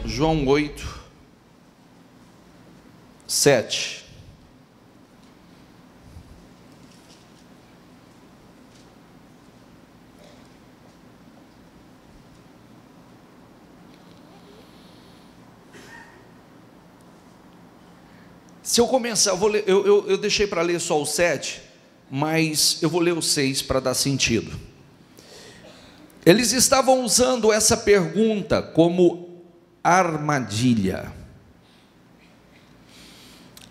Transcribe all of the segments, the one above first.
João 8, 7. Se eu começar, eu deixei para ler só o 7, mas eu vou ler o 6 para dar sentido. Eles estavam usando essa pergunta como armadilha,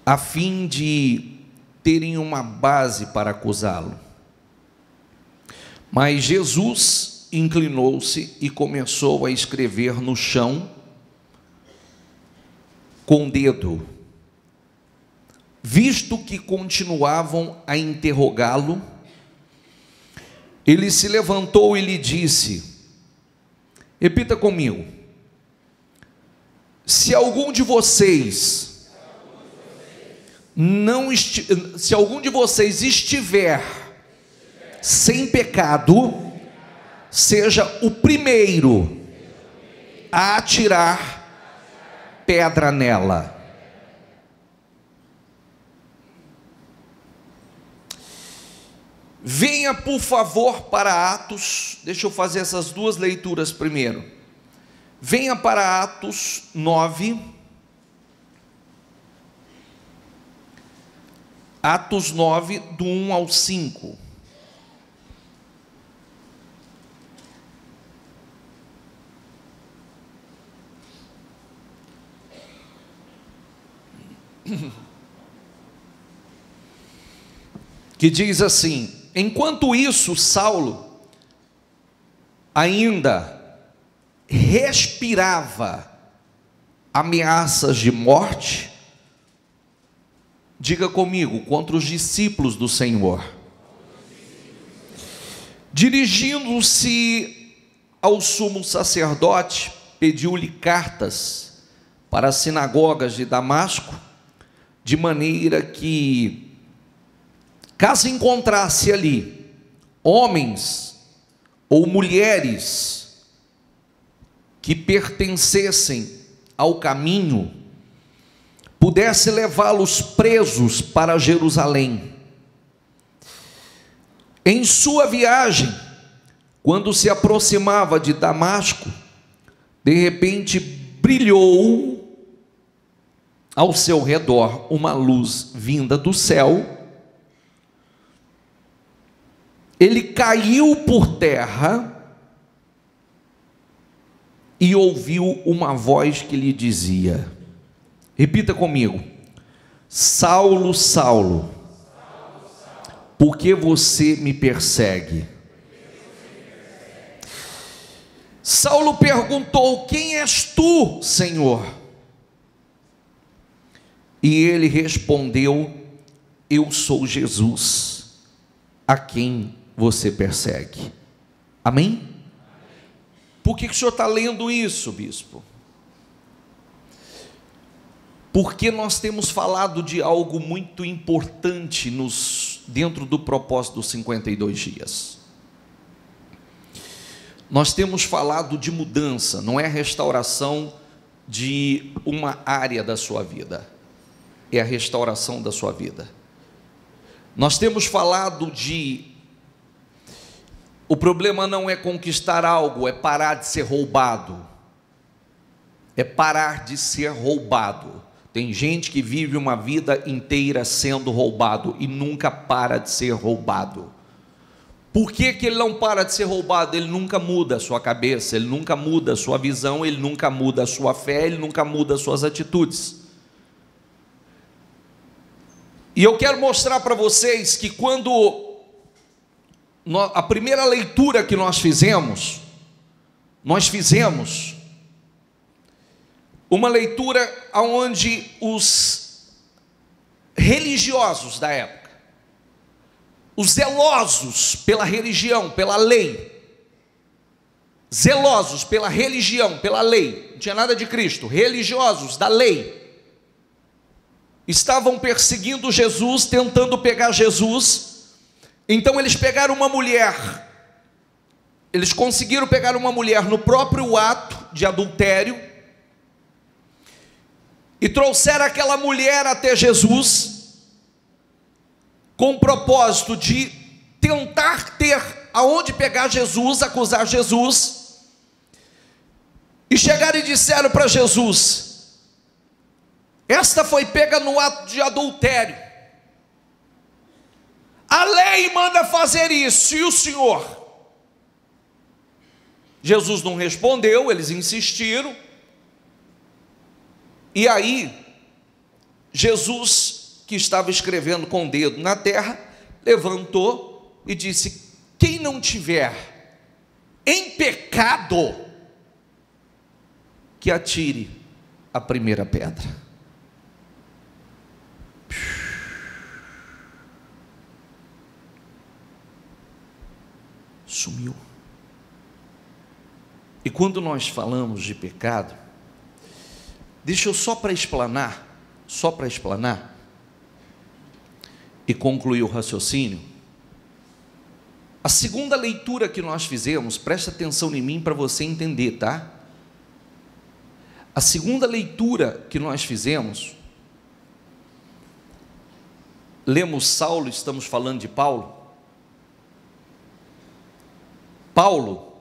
a fim de terem uma base para acusá-lo. Mas Jesus inclinou-se e começou a escrever no chão com o dedo. Visto que continuavam a interrogá-lo, ele se levantou e lhe disse, repita comigo, se algum de vocês estiver sem pecado, seja o primeiro a atirar pedra nela. Venha, por favor, para Atos, deixa eu fazer essas duas leituras primeiro. Venha para Atos 9. Atos 9, do 1 ao 5. Que diz assim: enquanto isso, Saulo ainda respirava ameaças de morte, diga comigo, contra os discípulos do Senhor. Dirigindo-se ao sumo sacerdote, pediu-lhe cartas para as sinagogas de Damasco, de maneira que, caso encontrasse ali homens ou mulheres que pertencessem ao caminho, pudesse levá-los presos para Jerusalém. Em sua viagem, quando se aproximava de Damasco, de repente brilhou ao seu redor uma luz vinda do céu. Ele caiu por terra e ouviu uma voz que lhe dizia, repita comigo, Saulo, Saulo, por que você me persegue? Saulo perguntou, quem és tu, Senhor? E ele respondeu, eu sou Jesus, a quem você persegue. Amém? Por que o senhor está lendo isso, bispo? Porque nós temos falado de algo muito importante dentro do propósito dos 52 dias. Nós temos falado de mudança, não é a restauração de uma área da sua vida, é a restauração da sua vida. Nós temos falado o problema não é conquistar algo, é parar de ser roubado. É parar de ser roubado. Tem gente que vive uma vida inteira sendo roubado e nunca para de ser roubado. Por que ele não para de ser roubado? Ele nunca muda a sua cabeça, ele nunca muda a sua visão, ele nunca muda a sua fé, ele nunca muda as suas atitudes. E eu quero mostrar para vocês que quando a primeira leitura que nós fizemos uma leitura onde os religiosos da época, os zelosos pela religião, pela lei, zelosos pela religião, pela lei, não tinha nada de Cristo, religiosos da lei, estavam perseguindo Jesus, tentando pegar Jesus. Então eles pegaram uma mulher, eles conseguiram pegar uma mulher no próprio ato de adultério, e trouxeram aquela mulher até Jesus, com o propósito de tentar ter aonde pegar Jesus, acusar Jesus, e chegaram e disseram para Jesus: esta foi pega no ato de adultério, a lei manda fazer isso, e o Senhor? Jesus não respondeu, eles insistiram, e aí Jesus, que estava escrevendo com o dedo na terra, levantou e disse: quem não tiver em pecado, que atire a primeira pedra. Sumiu. E quando nós falamos de pecado, deixa eu só para explanar e concluir o raciocínio. A segunda leitura que nós fizemos, presta atenção em mim para você entender, tá? A segunda leitura que nós fizemos, lemos Saulo, estamos falando de Paulo. Paulo,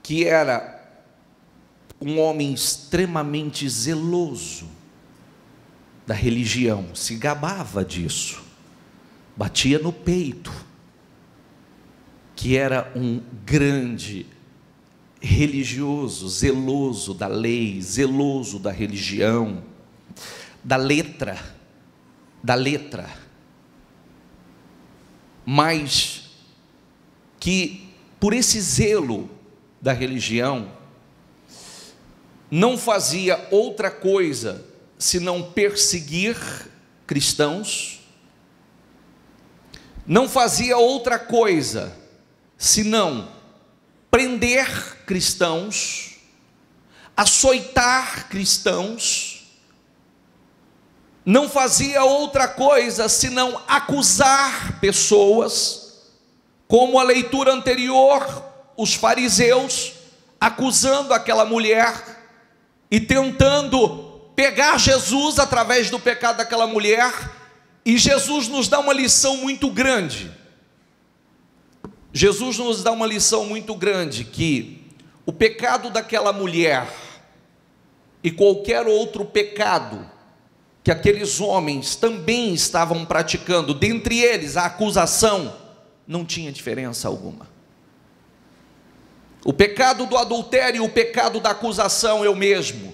que era um homem extremamente zeloso da religião, se gabava disso, batia no peito, que era um grande religioso, zeloso da lei, zeloso da religião, da letra, mas que por esse zelo da religião, não fazia outra coisa senão perseguir cristãos, não fazia outra coisa senão prender cristãos, açoitar cristãos, não fazia outra coisa senão acusar pessoas, como a leitura anterior, os fariseus acusando aquela mulher e tentando pegar Jesus através do pecado daquela mulher. E Jesus nos dá uma lição muito grande. Jesus nos dá uma lição muito grande, que o pecado daquela mulher e qualquer outro pecado que aqueles homens também estavam praticando, dentre eles a acusação, não tinha diferença alguma. O pecado do adultério e o pecado da acusação é o mesmo.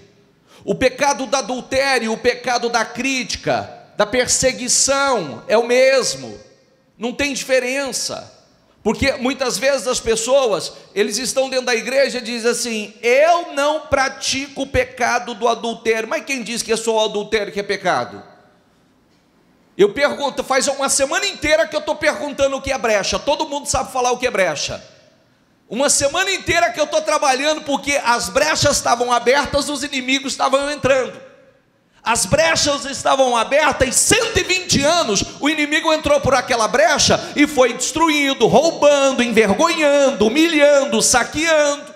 O pecado do adultério, o pecado da crítica, da perseguição é o mesmo. Não tem diferença. Porque muitas vezes as pessoas, eles estão dentro da igreja e dizem assim: eu não pratico o pecado do adultério. Mas quem diz que é só o adultério que é pecado? Eu pergunto, faz uma semana inteira que eu estou perguntando o que é brecha. Todo mundo sabe falar o que é brecha. Uma semana inteira que eu estou trabalhando, porque as brechas estavam abertas, os inimigos estavam entrando. As brechas estavam abertas e 120 anos o inimigo entrou por aquela brecha e foi destruindo, roubando, envergonhando, humilhando, saqueando.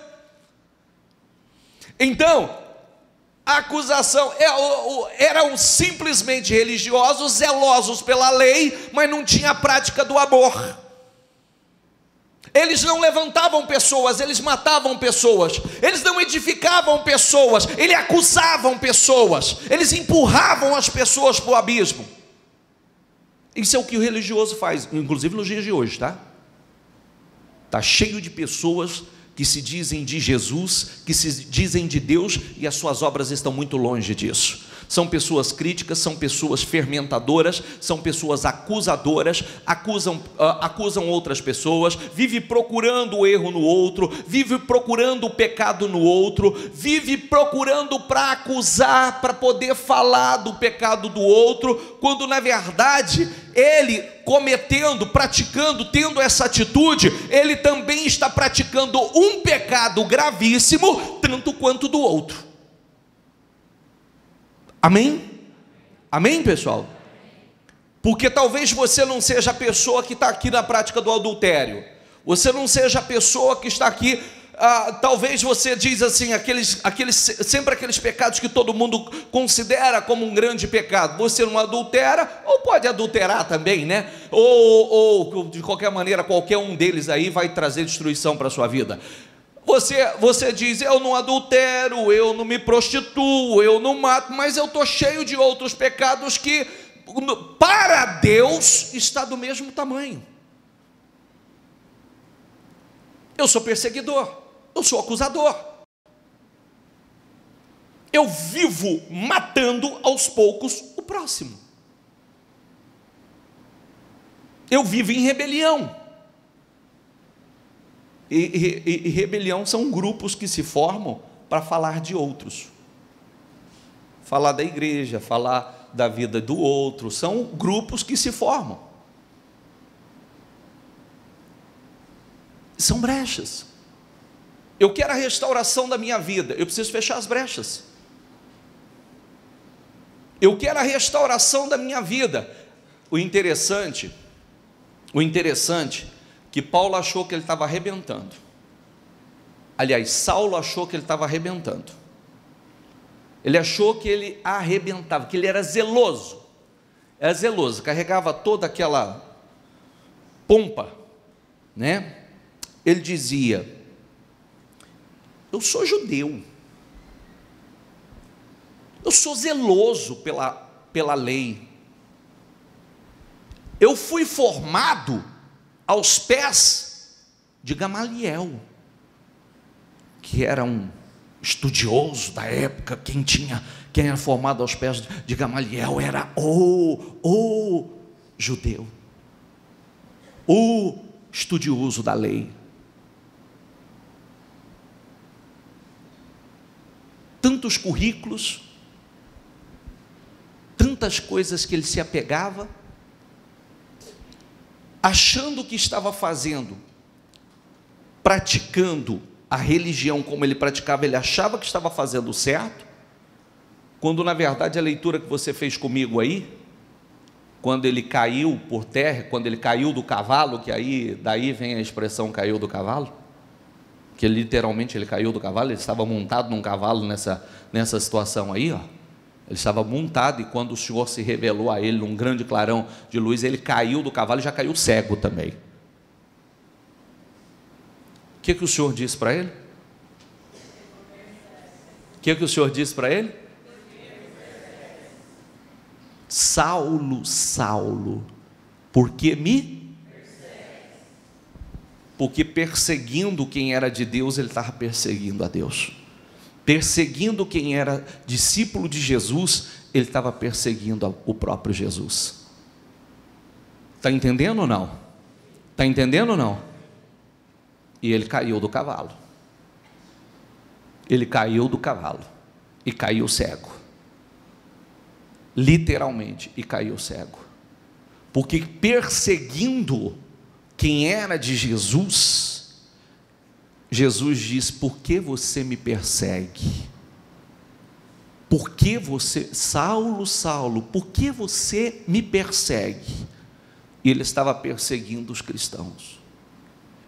Então, a acusação eram simplesmente religiosos, zelosos pela lei, mas não tinha a prática do amor. Eles não levantavam pessoas, eles matavam pessoas, eles não edificavam pessoas, eles acusavam pessoas, eles empurravam as pessoas para o abismo. Isso é o que o religioso faz, inclusive nos dias de hoje, tá? Está cheio de pessoas que se dizem de Jesus, que se dizem de Deus, e as suas obras estão muito longe disso. São pessoas críticas, são pessoas fermentadoras, são pessoas acusadoras, acusam outras pessoas, vive procurando o erro no outro, vive procurando o pecado no outro, vive procurando para acusar, para poder falar do pecado do outro, quando na verdade ele cometendo, praticando, tendo essa atitude, ele também está praticando um pecado gravíssimo, tanto quanto do outro. Amém? Amém, pessoal? Porque talvez você não seja a pessoa que está aqui na prática do adultério, você não seja a pessoa que está aqui talvez você diz assim, sempre aqueles pecados que todo mundo considera como um grande pecado. Você não adultera, ou pode adulterar também, né? Ou de qualquer maneira, qualquer um deles aí vai trazer destruição para a sua vida. Você diz, eu não adultero, eu não me prostituo, eu não mato, mas eu estou cheio de outros pecados que para Deus está do mesmo tamanho. Eu sou perseguidor, eu sou acusador, eu vivo matando aos poucos o próximo, eu vivo em rebelião. E rebelião são grupos que se formam para falar de outros, falar da igreja, falar da vida do outro, são grupos que se formam, são brechas. Eu quero a restauração da minha vida, eu preciso fechar as brechas. Eu quero a restauração da minha vida. O interessante que Paulo achou que ele estava arrebentando. Aliás, Saulo achou que ele estava arrebentando. Ele achou que ele arrebentava, que ele era zeloso. Era zeloso, carregava toda aquela pompa, né? Ele dizia: eu sou judeu, eu sou zeloso pela lei, eu fui formado aos pés de Gamaliel, que era um estudioso da época. Quem era formado aos pés de Gamaliel era o judeu, o estudioso da lei. Tantos currículos, tantas coisas que ele se apegava, achando que estava fazendo, praticando a religião como ele praticava, ele achava que estava fazendo certo, quando na verdade a leitura que você fez comigo aí, quando ele caiu por terra, quando ele caiu do cavalo, que daí vem a expressão caiu do cavalo, que literalmente ele caiu do cavalo, ele estava montado num cavalo nessa situação aí, ó. Ele estava montado, e quando o Senhor se revelou a ele num grande clarão de luz, ele caiu do cavalo e já caiu cego também. O que o Senhor disse para ele? O que o Senhor disse para ele? Saulo, Saulo, por que me? Porque perseguindo quem era de Deus, ele estava perseguindo a Deus. Perseguindo quem era discípulo de Jesus, ele estava perseguindo o próprio Jesus. Está entendendo ou não? Está entendendo ou não? E ele caiu do cavalo. Ele caiu do cavalo e caiu cego. Literalmente, e caiu cego. Porque perseguindo quem era de Jesus, Jesus diz: por que você me persegue? Por que você, Saulo, Saulo, por que você me persegue? E ele estava perseguindo os cristãos.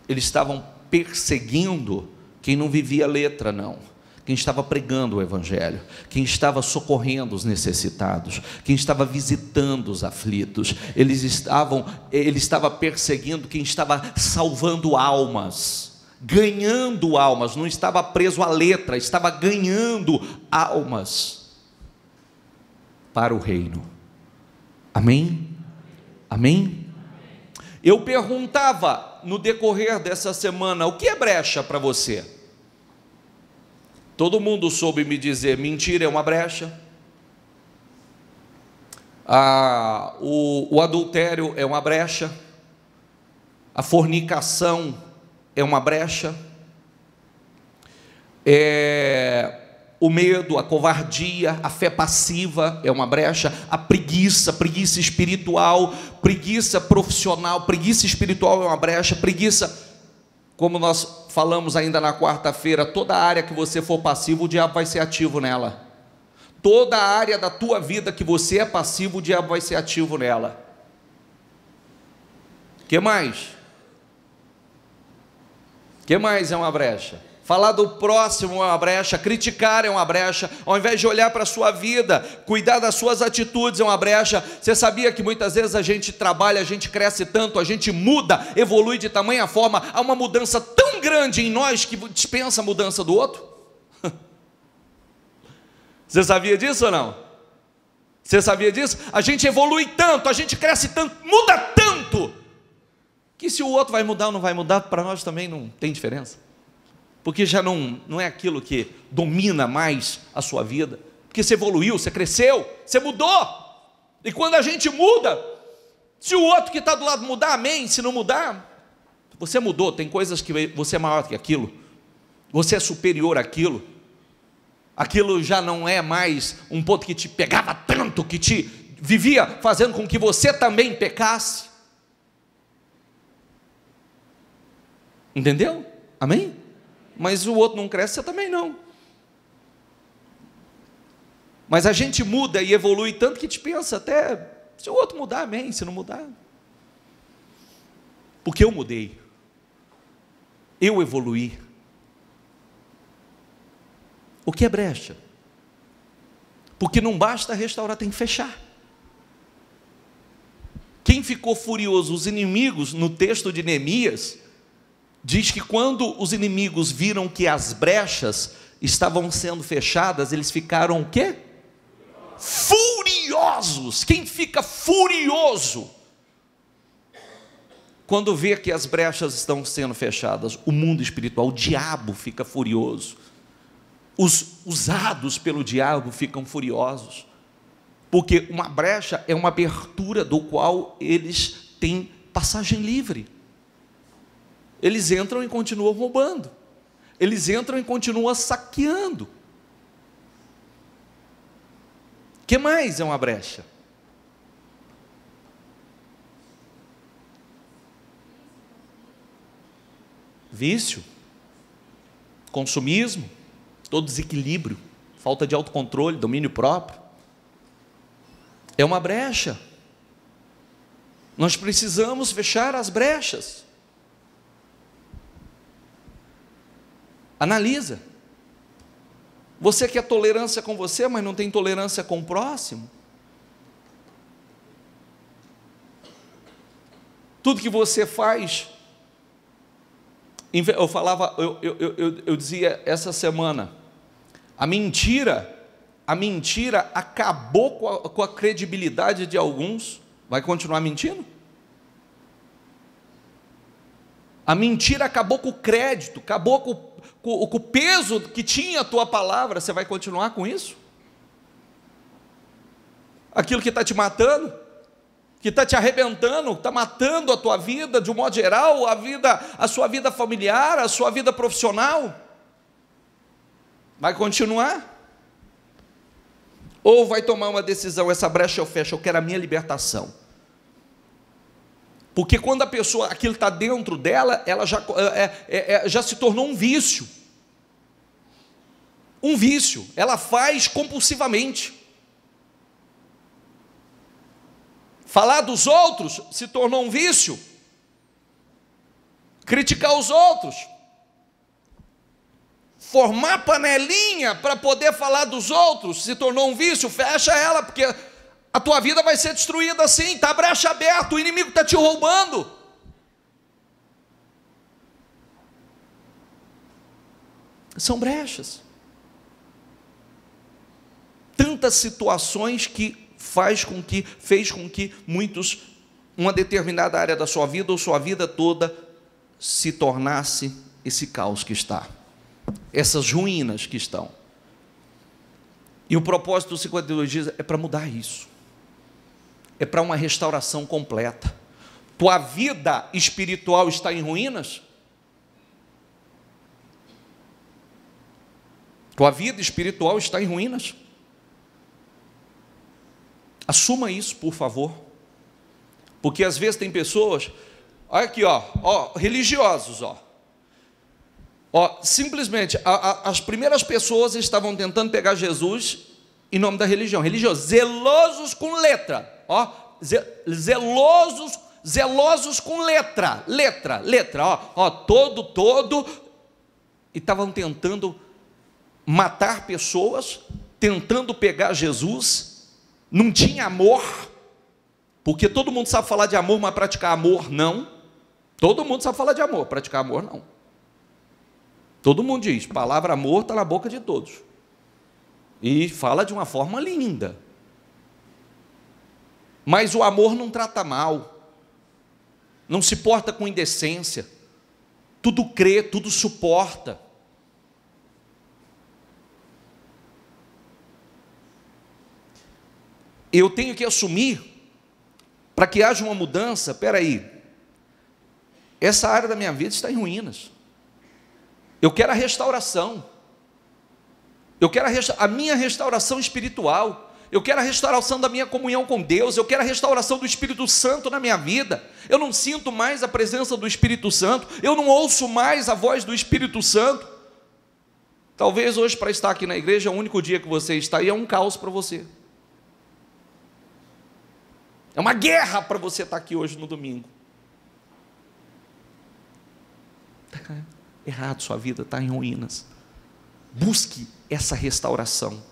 Eles estavam perseguindo quem não vivia letra, não. Quem estava pregando o Evangelho, quem estava socorrendo os necessitados, quem estava visitando os aflitos. Ele estava perseguindo quem estava salvando almas, ganhando almas, não estava preso à letra, estava ganhando almas para o reino. Amém? Amém? Eu perguntava no decorrer dessa semana: o que é brecha para você? Todo mundo soube me dizer: mentira é uma brecha, o adultério é uma brecha, a fornicação é uma brecha, o medo, a covardia, a fé passiva é uma brecha, a preguiça espiritual, preguiça profissional, preguiça espiritual é uma brecha, preguiça, como nós falamos ainda na quarta-feira, toda área que você for passivo, o diabo vai ser ativo nela. Toda área da tua vida que você é passivo, o diabo vai ser ativo nela. O que mais? O que mais é uma brecha? Falar do próximo é uma brecha, criticar é uma brecha, ao invés de olhar para a sua vida, cuidar das suas atitudes é uma brecha. Você sabia que muitas vezes a gente trabalha, a gente cresce tanto, a gente muda, evolui de tamanha forma, há uma mudança tão grande em nós que dispensa a mudança do outro? Você sabia disso ou não? Você sabia disso? A gente evolui tanto, a gente cresce tanto, muda tanto, que se o outro vai mudar ou não vai mudar, para nós também não tem diferença. Porque já não é aquilo que domina mais a sua vida, porque você evoluiu, você cresceu, você mudou, e quando a gente muda, se o outro que está do lado mudar, amém, se não mudar, você mudou, tem coisas que você é maior que aquilo, você é superior àquilo, aquilo já não é mais um ponto que te pegava tanto, que te vivia fazendo com que você também pecasse, entendeu? Amém? Mas o outro não cresce, você também não. Mas a gente muda e evolui tanto que te pensa até, se o outro mudar, amém, se não mudar. Porque eu mudei. Eu evoluí. O que é brecha? Porque não basta restaurar, tem que fechar. Quem ficou furioso? Os inimigos, no texto de Neemias, diz que quando os inimigos viram que as brechas estavam sendo fechadas, eles ficaram o quê? Furiosos. Quem fica furioso quando vê que as brechas estão sendo fechadas? O mundo espiritual, o diabo fica furioso. Os usados pelo diabo ficam furiosos, porque uma brecha é uma abertura do qual eles têm passagem livre. Eles entram e continuam roubando, eles entram e continuam saqueando. O que mais é uma brecha? Vício, consumismo, todo desequilíbrio, falta de autocontrole, domínio próprio. É uma brecha. Nós precisamos fechar as brechas. Analisa. Você quer tolerância com você, mas não tem tolerância com o próximo? Tudo que você faz, eu dizia essa semana, a mentira acabou com a credibilidade de alguns. Vai continuar mentindo? A mentira acabou com o crédito, acabou com o peso que tinha a tua palavra. Você vai continuar com isso? Aquilo que está te matando, que está te arrebentando, está matando a tua vida de um modo geral, a sua vida familiar, a sua vida profissional, vai continuar? Ou vai tomar uma decisão, essa brecha eu fecho, eu quero a minha libertação? Porque quando a pessoa, aquilo está dentro dela, ela já se tornou um vício. Um vício, ela faz compulsivamente. Falar dos outros se tornou um vício. Criticar os outros. Formar panelinha para poder falar dos outros se tornou um vício. Fecha ela, porque a tua vida vai ser destruída assim. Está a brecha aberta, o inimigo está te roubando. São brechas. Tantas situações que fez com que muitos, uma determinada área da sua vida ou sua vida toda, se tornasse esse caos que está, essas ruínas que estão. E o propósito dos 52 dias é para mudar isso, é para uma restauração completa. Tua vida espiritual está em ruínas? Tua vida espiritual está em ruínas? Assuma isso, por favor. Porque às vezes tem pessoas, olha aqui, religiosos, simplesmente, as primeiras pessoas estavam tentando pegar Jesus em nome da religião, religiosos, zelosos com letra, zelosos com letra, todo, e estavam tentando matar pessoas, tentando pegar Jesus, não tinha amor, porque todo mundo sabe falar de amor, mas praticar amor não. Todo mundo sabe falar de amor, praticar amor não. Todo mundo diz, palavra amor está na boca de todos, e fala de uma forma linda, mas o amor não trata mal, não se porta com indecência, tudo crê, tudo suporta. Eu tenho que assumir, para que haja uma mudança. Espera aí, essa área da minha vida está em ruínas, eu quero a restauração, eu quero a minha restauração espiritual, eu quero a restauração da minha comunhão com Deus, eu quero a restauração do Espírito Santo na minha vida. Eu não sinto mais a presença do Espírito Santo, eu não ouço mais a voz do Espírito Santo. Talvez hoje, para estar aqui na igreja, é o único dia que você está aí, é um caos para você, é uma guerra para você estar aqui hoje no domingo. Está errado, sua vida está em ruínas. Busque essa restauração.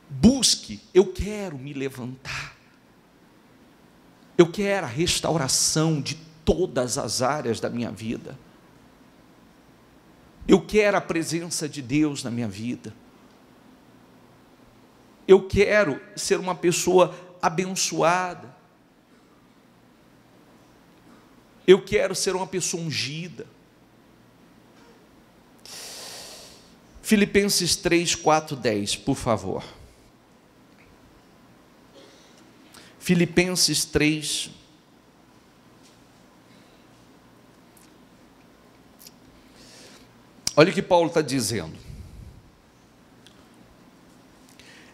Busque, eu quero me levantar, eu quero a restauração de todas as áreas da minha vida, eu quero a presença de Deus na minha vida, eu quero ser uma pessoa abençoada, eu quero ser uma pessoa ungida. Filipenses 3, 4, 10, por favor. Filipenses 3, olha o que Paulo está dizendo.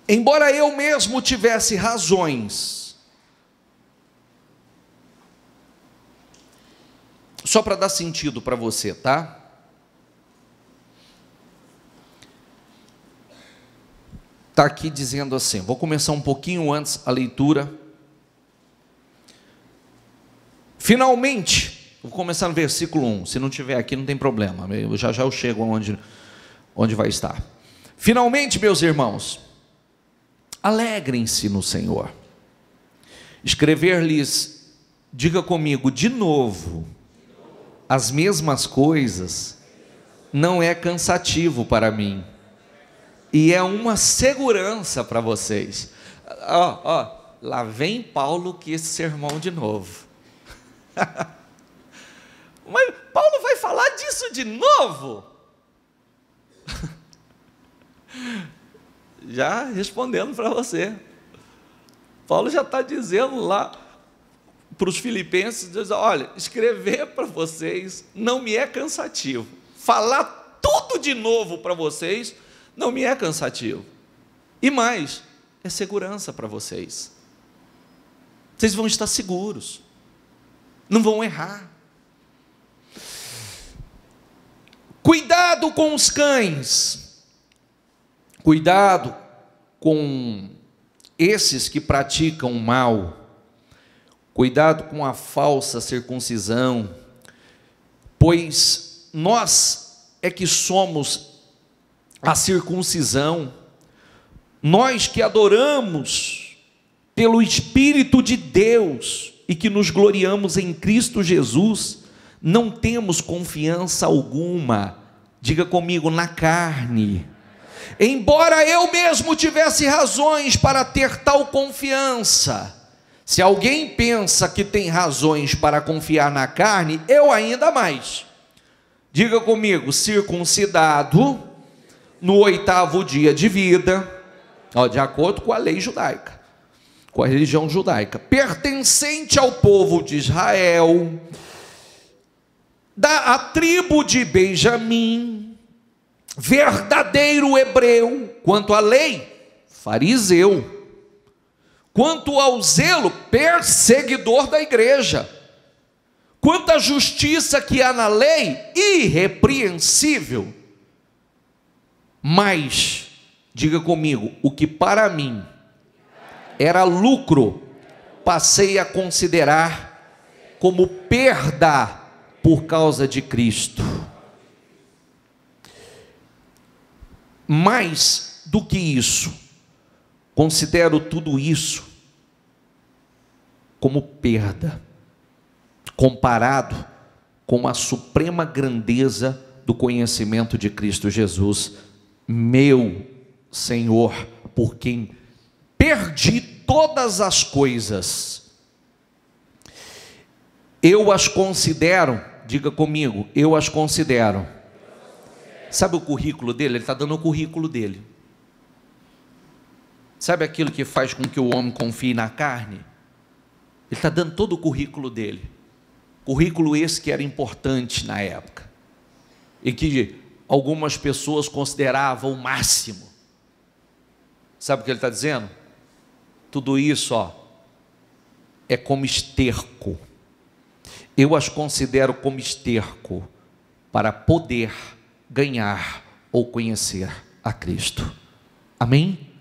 Embora eu mesmo tivesse razões, só para dar sentido para você, tá? Está aqui dizendo assim, vou começar um pouquinho antes a leitura. Finalmente, vou começar no versículo 1, se não tiver aqui não tem problema, já eu chego onde vai estar. Finalmente, meus irmãos, alegrem-se no Senhor. Escrever-lhes, diga comigo, de novo, as mesmas coisas, não é cansativo para mim, e é uma segurança para vocês. Lá vem Paulo com esse sermão de novo. Mas Paulo vai falar disso de novo? Já respondendo para você, Paulo já está dizendo lá para os filipenses, diz, olha, escrever para vocês não me é cansativo, falar tudo de novo para vocês não me é cansativo, e mais, é segurança para vocês, vocês vão estar seguros, não vão errar. Cuidado com os cães, cuidado com esses que praticam o mal, cuidado com a falsa circuncisão, pois nós é que somos a circuncisão, nós que adoramos pelo Espírito de Deus e que nos gloriamos em Cristo Jesus, não temos confiança alguma, diga comigo, na carne. Embora eu mesmo tivesse razões para ter tal confiança, se alguém pensa que tem razões para confiar na carne, eu ainda mais. Diga comigo, circuncidado no 8º dia de vida, de acordo com a lei judaica, com a religião judaica, pertencente ao povo de Israel, da tribo de Benjamim, verdadeiro hebreu, quanto à lei, fariseu, quanto ao zelo, perseguidor da igreja, quanto à justiça que há na lei, irrepreensível. Mas, diga comigo, o que para mim era lucro, passei a considerar como perda por causa de Cristo. Mais do que isso, considero tudo isso como perda, comparado com a suprema grandeza do conhecimento de Cristo Jesus, meu Senhor, por quem perdi todas as coisas. Eu as considero, diga comigo, eu as considero. Sabe o currículo dele? Ele está dando o currículo dele. Sabe aquilo que faz com que o homem confie na carne? Ele está dando todo o currículo dele. Currículo esse que era importante na época. E que algumas pessoas consideravam o máximo. Sabe o que ele está dizendo? Tudo isso, é como esterco. Eu as considero como esterco para poder ganhar ou conhecer a Cristo. Amém?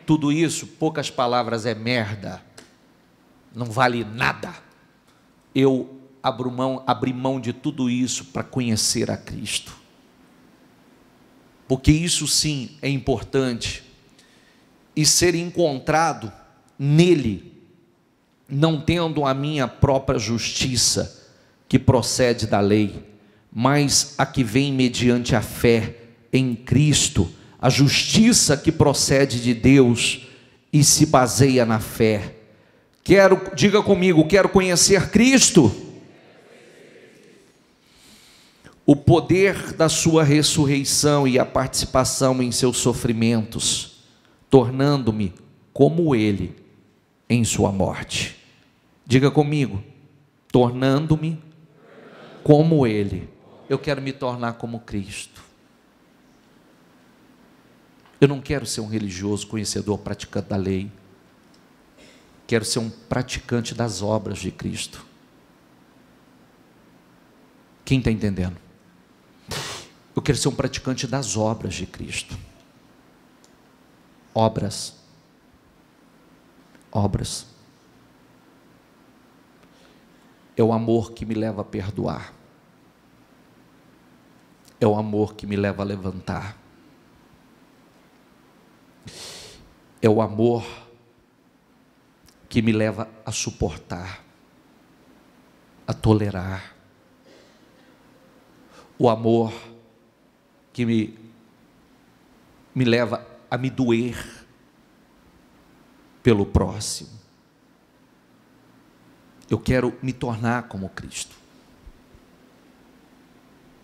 Tudo isso, poucas palavras, é merda. Não vale nada. Eu abri mão de tudo isso para conhecer a Cristo. Porque isso sim é importante. E ser encontrado nele, não tendo a minha própria justiça, que procede da lei, mas a que vem mediante a fé em Cristo, a justiça que procede de Deus e se baseia na fé. Diga comigo, quero conhecer Cristo, o poder da sua ressurreição e a participação em seus sofrimentos, tornando-me como Ele em sua morte. Diga comigo, tornando-me como Ele. Eu quero me tornar como Cristo. Eu não quero ser um religioso, conhecedor, praticante da lei. Quero ser um praticante das obras de Cristo. Quem está entendendo? Eu quero ser um praticante das obras de Cristo. Obras. É o amor que me leva a perdoar. É o amor que me leva a levantar. É o amor que me leva a suportar, a tolerar. O amor que me leva a me doer pelo próximo. Eu quero me tornar como Cristo.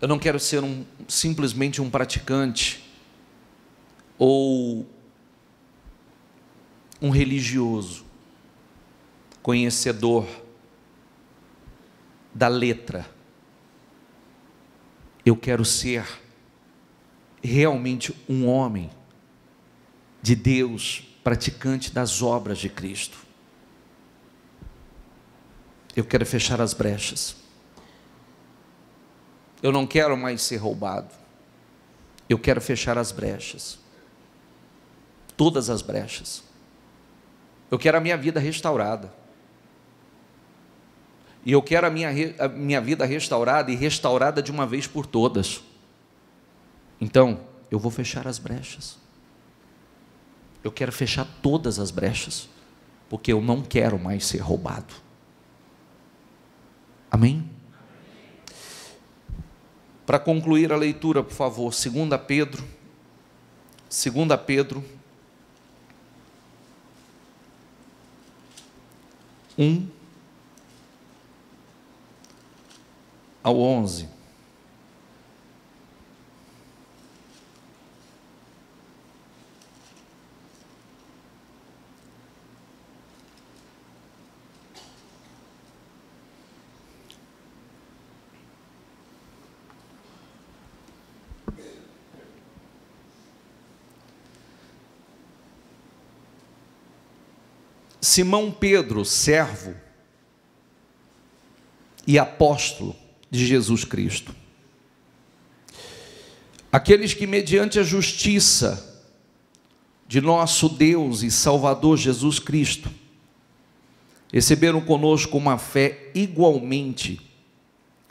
Eu não quero ser simplesmente um praticante ou um religioso, conhecedor da letra. Eu quero ser realmente um homem de Deus, praticante das obras de Cristo. Eu quero fechar as brechas. Eu não quero mais ser roubado. Eu quero fechar as brechas. Todas as brechas. Eu quero a minha vida restaurada. E eu quero a minha vida restaurada e restaurada de uma vez por todas. Então, eu vou fechar as brechas. Eu quero fechar todas as brechas, porque eu não quero mais ser roubado. Amém? Para concluir a leitura, por favor, 2 Pedro 1 ao 11. Simão Pedro, servo e apóstolo de Jesus Cristo, aqueles que mediante a justiça de nosso Deus e Salvador Jesus Cristo, receberam conosco uma fé igualmente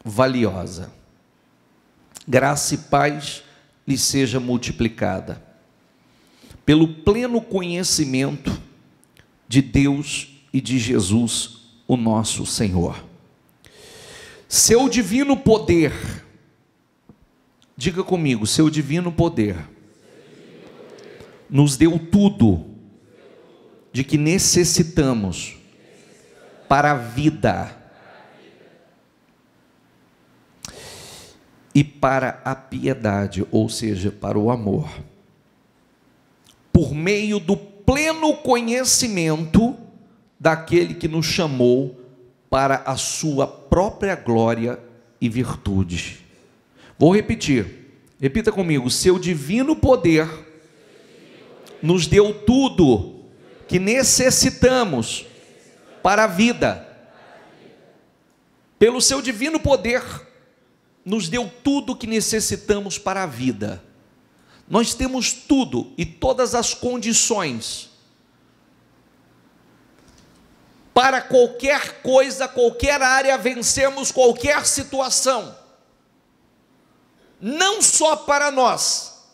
valiosa. Graça e paz lhes seja multiplicada. pelo pleno conhecimento de Deus e de Jesus, o nosso Senhor. Seu divino poder, diga comigo, seu divino poder, nos deu tudo de que necessitamos para a vida e para a piedade, ou seja, para o amor, por meio do pleno conhecimento daquele que nos chamou para a sua própria glória e virtude. Vou repetir, repita comigo: seu divino poder nos deu tudo que necessitamos para a vida. Pelo seu divino poder, nos deu tudo que necessitamos para a vida. Nós temos tudo e todas as condições para qualquer coisa, qualquer área, vencermos qualquer situação. Não só para nós,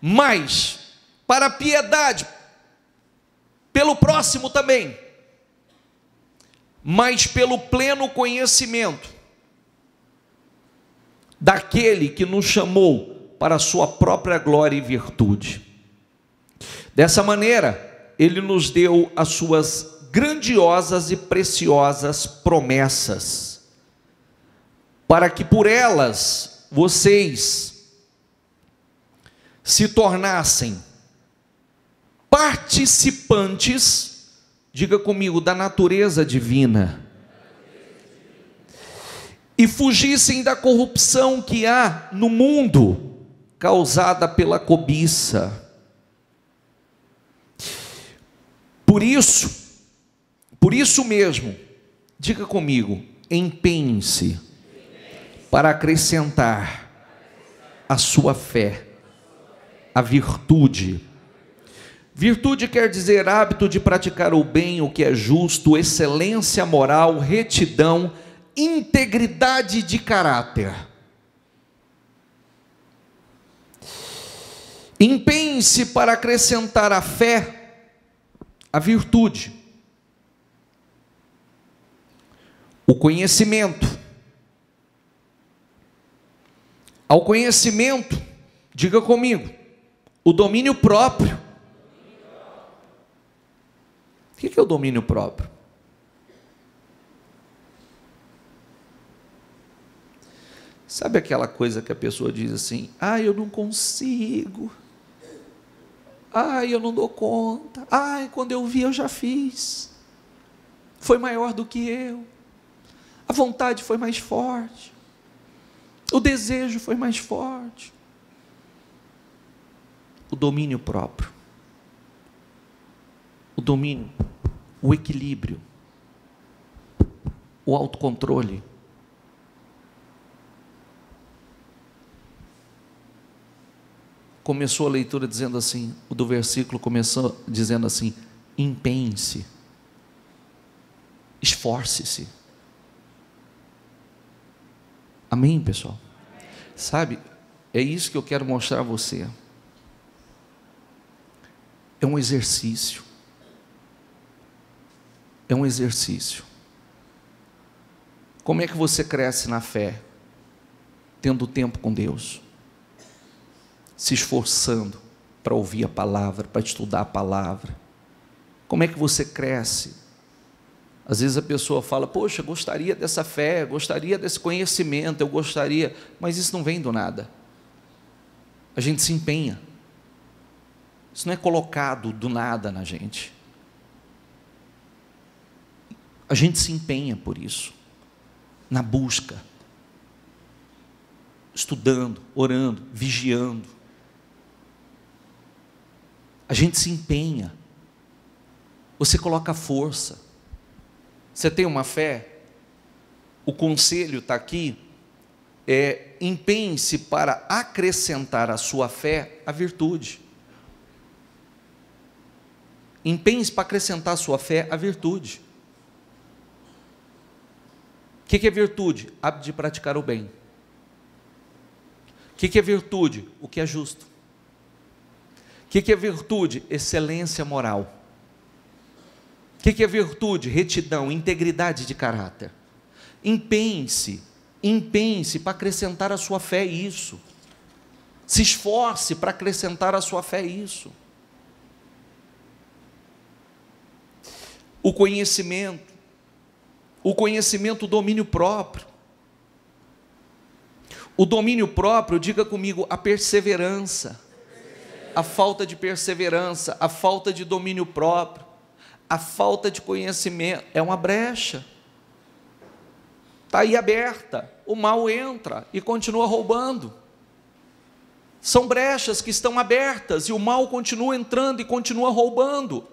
mas para a piedade, pelo próximo também, mas pelo pleno conhecimento daquele que nos chamou para a sua própria glória e virtude. Dessa maneira, ele nos deu as suas grandiosas e preciosas promessas, para que por elas vocês se tornassem participantes, diga comigo, da natureza divina, e fugissem da corrupção que há no mundo, causada pela cobiça. Por isso mesmo, diga comigo, empenhe-se para acrescentar à sua fé a virtude. Virtude quer dizer hábito de praticar o bem, o que é justo, excelência moral, retidão, integridade de caráter. Empenhe-se para acrescentar à fé a virtude, o conhecimento. Ao conhecimento, diga comigo, o domínio próprio. O que é o domínio próprio? Sabe aquela coisa que a pessoa diz assim: eu não consigo, eu não dou conta, quando eu vi eu já fiz, foi maior do que eu, a vontade foi mais forte, o desejo foi mais forte. O domínio próprio, o domínio, o equilíbrio, o autocontrole. Começou a leitura dizendo assim, o do versículo começou dizendo assim: empenhe-se, esforce-se. Amém, pessoal? Sabe, é isso que eu quero mostrar a você. É um exercício. É um exercício. Como é que você cresce na fé? Tendo tempo com Deus, se esforçando para ouvir a palavra, para estudar a palavra. Como é que você cresce? Às vezes a pessoa fala: poxa, gostaria dessa fé, gostaria desse conhecimento, eu gostaria, mas isso não vem do nada. A gente se empenha. Isso não é colocado do nada na gente. A gente se empenha por isso, na busca, estudando, orando, vigiando. A gente se empenha. Você coloca força. Você tem uma fé? O conselho está aqui. Empenhe-se para acrescentar à sua fé a virtude. Empenhe-se para acrescentar à sua fé a virtude. O que é virtude? Hábito de praticar o bem. O que é virtude? O que é justo. O O que é virtude? Excelência moral. O que é virtude? Retidão, integridade de caráter. Empenhe-se para acrescentar a sua fé isso. Se esforce para acrescentar a sua fé isso. O conhecimento, o domínio próprio. O domínio próprio, diga comigo, a perseverança. A falta de perseverança, a falta de domínio próprio, a falta de conhecimento, é uma brecha. Está aí aberta, o mal entra e continua roubando. São brechas que estão abertas e o mal continua entrando e continua roubando.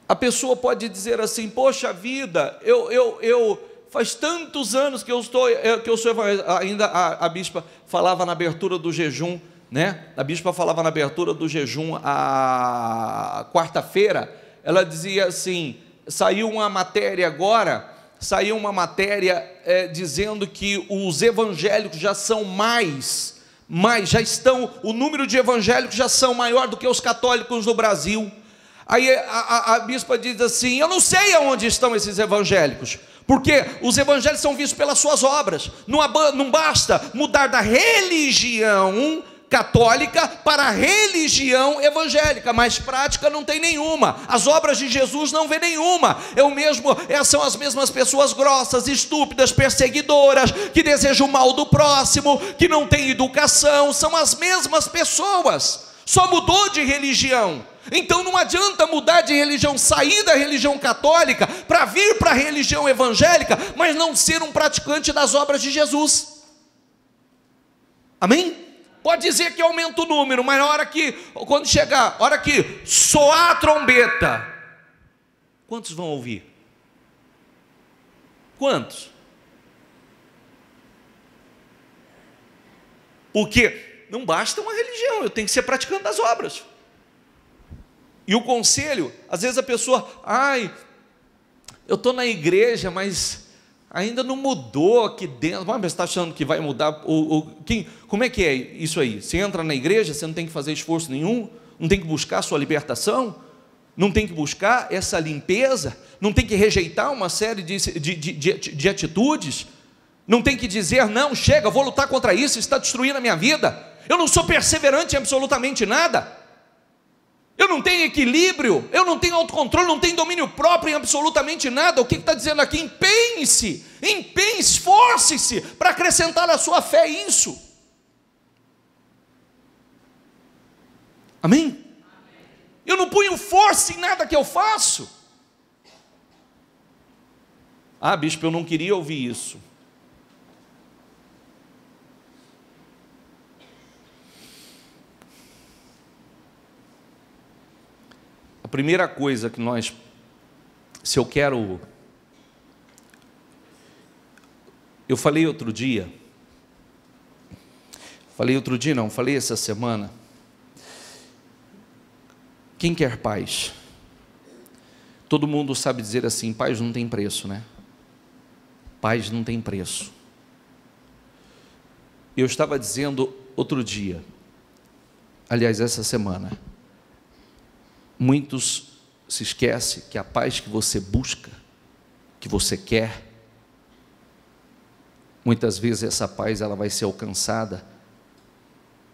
A pessoa pode dizer assim: poxa vida, eu faz tantos anos que eu sou evangélico. Ainda a bispa falava na abertura do jejum, né? A bispa falava na abertura do jejum, a quarta-feira, ela dizia assim: saiu uma matéria dizendo que os evangélicos já são o número de evangélicos já são maior do que os católicos no Brasil. Aí a bispa diz assim: eu não sei aonde estão esses evangélicos, porque os evangélicos são vistos pelas suas obras. Não basta mudar da religião católica para a religião evangélica, mas prática não tem nenhuma. As obras de Jesus não vê nenhuma. São as mesmas pessoas grossas, estúpidas, perseguidoras, que desejam o mal do próximo, que não têm educação. São as mesmas pessoas, só mudou de religião. Então não adianta mudar de religião, sair da religião católica para vir para a religião evangélica, mas não ser um praticante das obras de Jesus. Amém? Pode dizer que aumenta o número, mas quando chegar, a hora que soar a trombeta, quantos vão ouvir? Quantos? Porque não basta uma religião, eu tenho que ser praticante das obras. E o conselho, às vezes a pessoa, eu estou na igreja, mas ainda não mudou aqui dentro. Mas você está achando que vai mudar? Como é que é isso aí? Você entra na igreja, você não tem que fazer esforço nenhum, não tem que buscar a sua libertação, não tem que buscar essa limpeza, não tem que rejeitar uma série de atitudes, não tem que dizer: não, chega, vou lutar contra isso, está destruindo a minha vida. Eu não sou perseverante em absolutamente nada. Eu não tenho equilíbrio, eu não tenho autocontrole, não tenho domínio próprio em absolutamente nada. O que está dizendo aqui? Empenhe-se, esforce-se para acrescentar a sua fé isso. Amém? Eu não ponho força em nada que eu faço. Bispo, eu não queria ouvir isso. A primeira coisa que eu falei essa semana, quem quer paz? Todo mundo sabe dizer assim: paz não tem preço, né? Paz não tem preço. Eu estava dizendo outro dia, aliás, essa semana, muitos se esquecem que a paz que você busca, que você quer, muitas vezes essa paz ela vai ser alcançada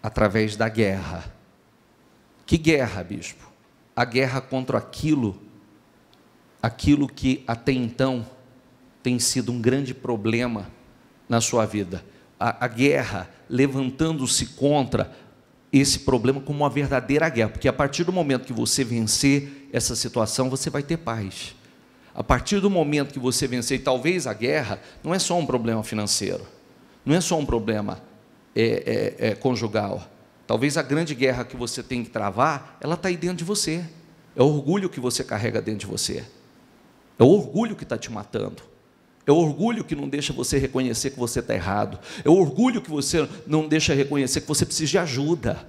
através da guerra. Que guerra, bispo? A guerra contra aquilo que até então tem sido um grande problema na sua vida. A guerra levantando-se contra esse problema como uma verdadeira guerra, porque a partir do momento que você vencer essa situação, você vai ter paz. A partir do momento que você vencer, e talvez a guerra não é só um problema financeiro, não é só um problema conjugal. Talvez a grande guerra que você tem que travar, ela está aí dentro de você. É o orgulho que você carrega dentro de você. É o orgulho que está te matando. É o orgulho que não deixa você reconhecer que você está errado. É o orgulho que você não deixa reconhecer que você precisa de ajuda.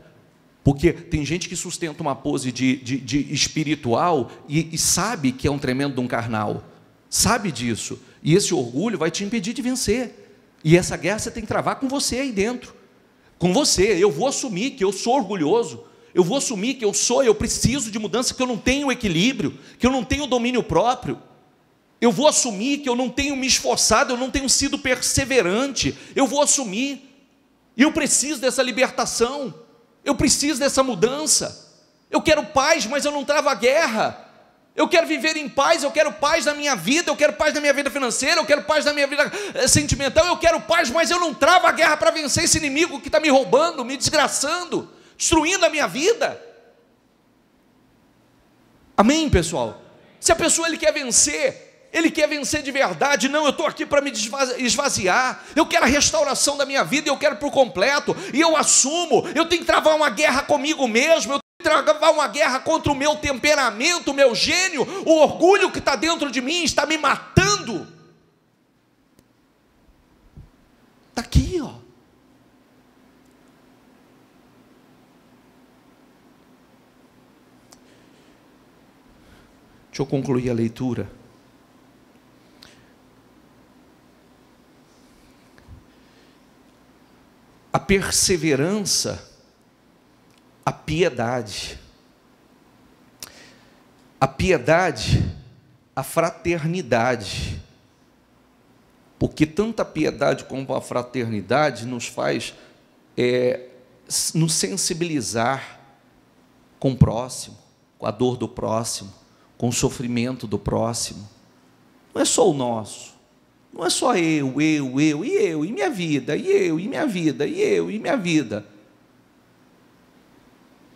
Porque tem gente que sustenta uma pose de espiritual e sabe que é um tremendo de um carnal. Sabe disso. E esse orgulho vai te impedir de vencer. E essa guerra você tem que travar com você aí dentro. com você. Eu vou assumir que eu sou orgulhoso, eu vou assumir que eu preciso de mudança, que eu não tenho equilíbrio, que eu não tenho domínio próprio. Eu vou assumir que eu não tenho me esforçado, eu não tenho sido perseverante. Eu vou assumir. E eu preciso dessa libertação. Eu preciso dessa mudança. Eu quero paz, mas eu não travo a guerra. Eu quero viver em paz, eu quero paz na minha vida, eu quero paz na minha vida financeira, eu quero paz na minha vida sentimental, eu quero paz, mas eu não travo a guerra para vencer esse inimigo que está me roubando, me desgraçando, destruindo a minha vida. Amém, pessoal? Se a pessoa ele quer vencer de verdade. Não, eu estou aqui para me esvaziar, eu quero a restauração da minha vida, eu quero por completo, e eu assumo, eu tenho que travar uma guerra comigo mesmo, eu tenho que travar uma guerra contra o meu temperamento, o meu gênio, o orgulho que está dentro de mim, está me matando. Está aqui, ó. Deixa eu concluir a leitura. A perseverança, a piedade, a fraternidade, porque tanto a piedade como a fraternidade nos faz nos sensibilizar com o próximo, com a dor do próximo, com o sofrimento do próximo. Não é só o nosso. Não é só eu, e minha vida, e minha vida, e minha vida.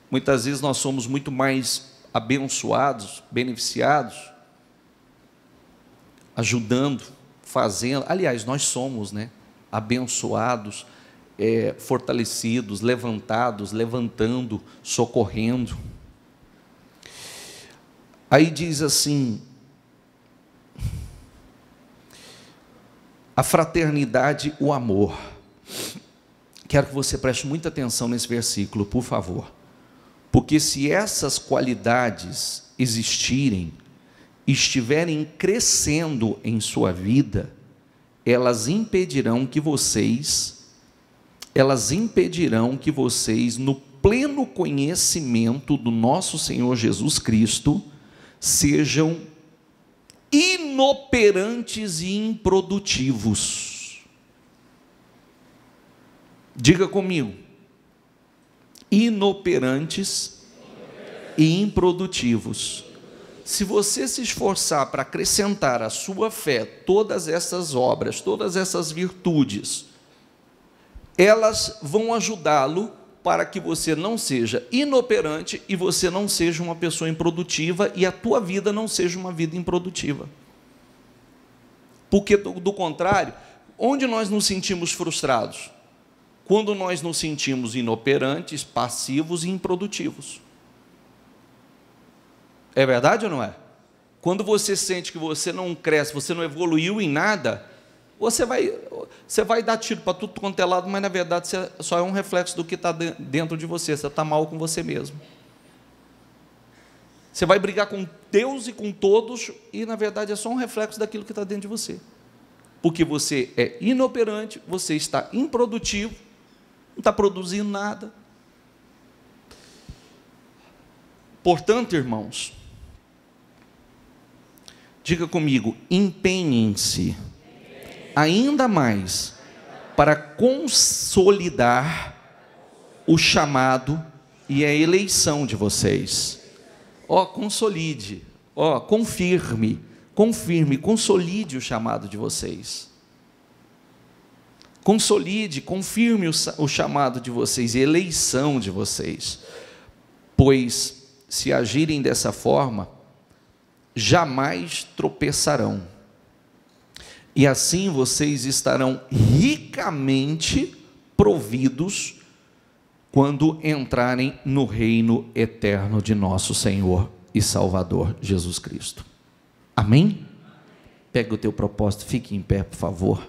Muitas vezes nós somos muito mais abençoados, beneficiados, ajudando, fazendo. Aliás, nós somos, né? Abençoados, fortalecidos, levantados, levantando, socorrendo. Aí diz assim: a fraternidade, o amor. Quero que você preste muita atenção nesse versículo, por favor. Porque se essas qualidades existirem, estiverem crescendo em sua vida, elas impedirão que vocês, no pleno conhecimento do nosso Senhor Jesus Cristo, sejam inoperantes e improdutivos. Diga comigo: inoperantes e improdutivos. Se você se esforçar para acrescentar à sua fé todas essas obras, todas essas virtudes, elas vão ajudá-lo para que você não seja inoperante e você não seja uma pessoa improdutiva e a tua vida não seja uma vida improdutiva. Porque, do contrário, onde nós nos sentimos frustrados? Quando nós nos sentimos inoperantes, passivos e improdutivos. É verdade ou não é? Quando você sente que você não cresce, você não evoluiu em nada, você vai dar tiro para tudo quanto é lado, mas na verdade você só é um reflexo do que está dentro de você. Você está mal com você mesmo. Você vai brigar com Deus e com todos, e na verdade é só um reflexo daquilo que está dentro de você. Porque você é inoperante, você está improdutivo, não está produzindo nada. Portanto, irmãos, diga comigo: empenhem-se ainda mais para consolidar o chamado e a eleição de vocês. Consolide, confirme, consolide o chamado de vocês. Consolide, confirme o chamado de vocês, a eleição de vocês. Pois, se agirem dessa forma, jamais tropeçarão. E assim vocês estarão ricamente providos quando entrarem no reino eterno de nosso Senhor e Salvador Jesus Cristo. Amém? Pega o teu propósito, fique em pé, por favor.